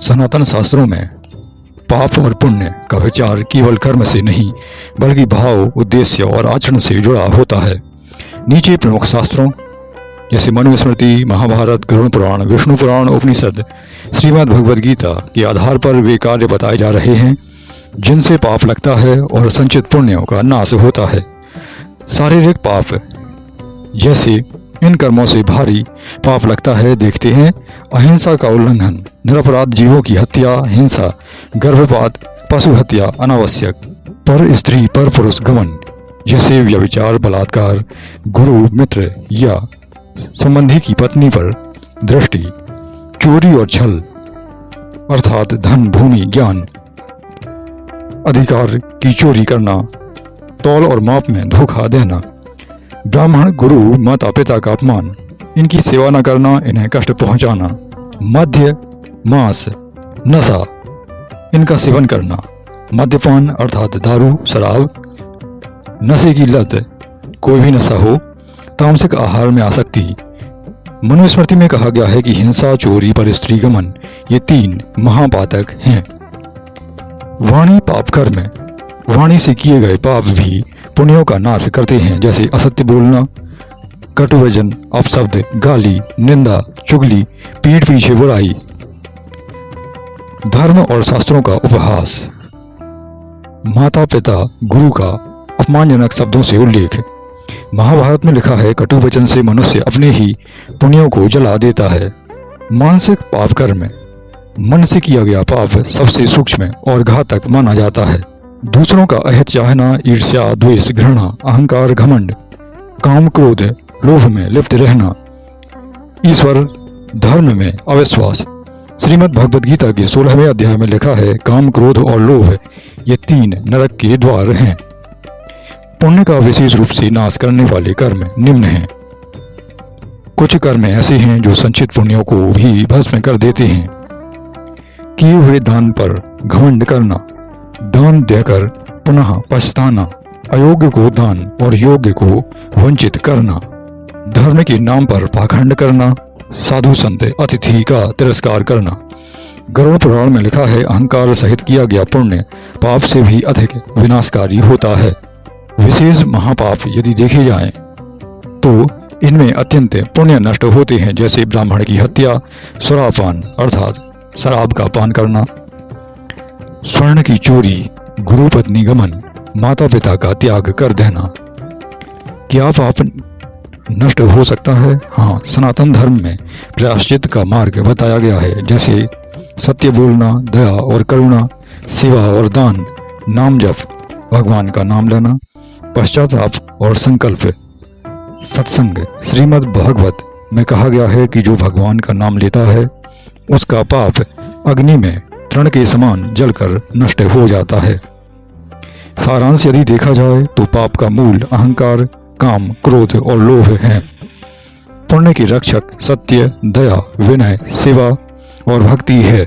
सनातन शास्त्रों में पाप और पुण्य का विचार केवल कर्म से नहीं बल्कि भाव, उद्देश्य और आचरण से जुड़ा होता है। नीचे प्रमुख शास्त्रों जैसे मनुस्मृति, महाभारत, गरुड़ पुराण, विष्णु पुराण, उपनिषद, श्रीमद् भगवद गीता के आधार पर वे कार्य बताए जा रहे हैं जिनसे पाप लगता है और संचित पुण्यों का नाश होता है। शारीरिक पाप जैसे इन कर्मों से भारी पाप लगता है देखते हैं अहिंसा का उल्लंघन, निरपराध जीवों की हत्या, हिंसा, गर्भपात, पशु हत्या, अनावश्यक पर स्त्री पर पुरुष घमंड जैसे व्यभिचार, बलात्कार, गुरु, मित्र या संबंधी की पत्नी पर दृष्टि, चोरी और छल अर्थात धन, भूमि, ज्ञान, अधिकार की चोरी करना, तौल और माप में धोखा देना, ब्राह्मण, गुरु, माता पिता का अपमान, इनकी सेवा न करना, इन्हें कष्ट पहुंचाना, मद्य, मांस, नशा, इनका सेवन करना, मद्यपान अर्थात दारू, शराब, नशे की लत, कोई भी नशा हो, तामसिक आहार में आसक्ति। मनुस्मृति में कहा गया है कि हिंसा, चोरी, पर स्त्री गमन ये 3 महापातक हैं। वाणी पाप कर्म, वाणी से किए गए पाप भी पुण्यों का नाश करते हैं जैसे असत्य बोलना, कटुवचन, अपशब्द, गाली, निंदा, चुगली, पीठ पीछे बुराई, धर्म और शास्त्रों का उपहास, माता पिता, गुरु का अपमानजनक शब्दों से उल्लेख। महाभारत में लिखा है कटु वचन से मनुष्य अपने ही पुण्यों को जला देता है। मानसिक पाप कर्म, मन से किया गया पाप सबसे सूक्ष्म और घातक माना जाता है। दूसरों का अहित चाहना, ईर्ष्या, द्वेष, घृणा, अहंकार, घमंड, काम, क्रोध, लोभ में लिप्त रहना, ईश्वर, धर्म में अविश्वास। श्रीमद् भगवद गीता के 16वें अध्याय में लिखा है काम, क्रोध और लोभ ये 3 नरक के द्वार हैं। पुण्य का विशेष रूप से नाश करने वाले कर्म निम्न हैं। कुछ कर्म ऐसे हैं जो संचित पुण्यों को भी भस्म कर देते हैं। किए हुए दान पर घमंड करना, दान देकर पुनः पछताना, अयोग्य को दान और योग्य को वंचित करना, धर्म के नाम पर पाखंड करना, साधु संत अतिथि का तिरस्कार करना। गरुड़ पुराण में लिखा है अहंकार सहित किया गया पुण्य पाप से भी अधिक विनाशकारी होता है। विशेष महापाप यदि देखे जाएं तो इनमें अत्यंत पुण्य नष्ट होते हैं जैसे ब्राह्मण की हत्या, शराबपान अर्थात शराब का पान करना, स्वर्ण की चोरी, गुरु पत्नी गमन, माता पिता का त्याग कर देना। क्या पाप नष्ट हो सकता है? हाँ, सनातन धर्म में प्रायश्चित का मार्ग बताया गया है जैसे सत्य बोलना, दया और करुणा, सेवा और दान, नाम जप, भगवान का नाम लेना, पश्चाताप और संकल्प, सत्संग। श्रीमद् भागवत में कहा गया है कि जो भगवान का नाम लेता है उसका पाप अग्नि में तृण के समान जलकर नष्ट हो जाता है। सारांश यदि देखा जाए तो पाप का मूल अहंकार, काम, क्रोध और लोभ है। पुण्य की रक्षक सत्य, दया, विनय, सेवा और भक्ति है।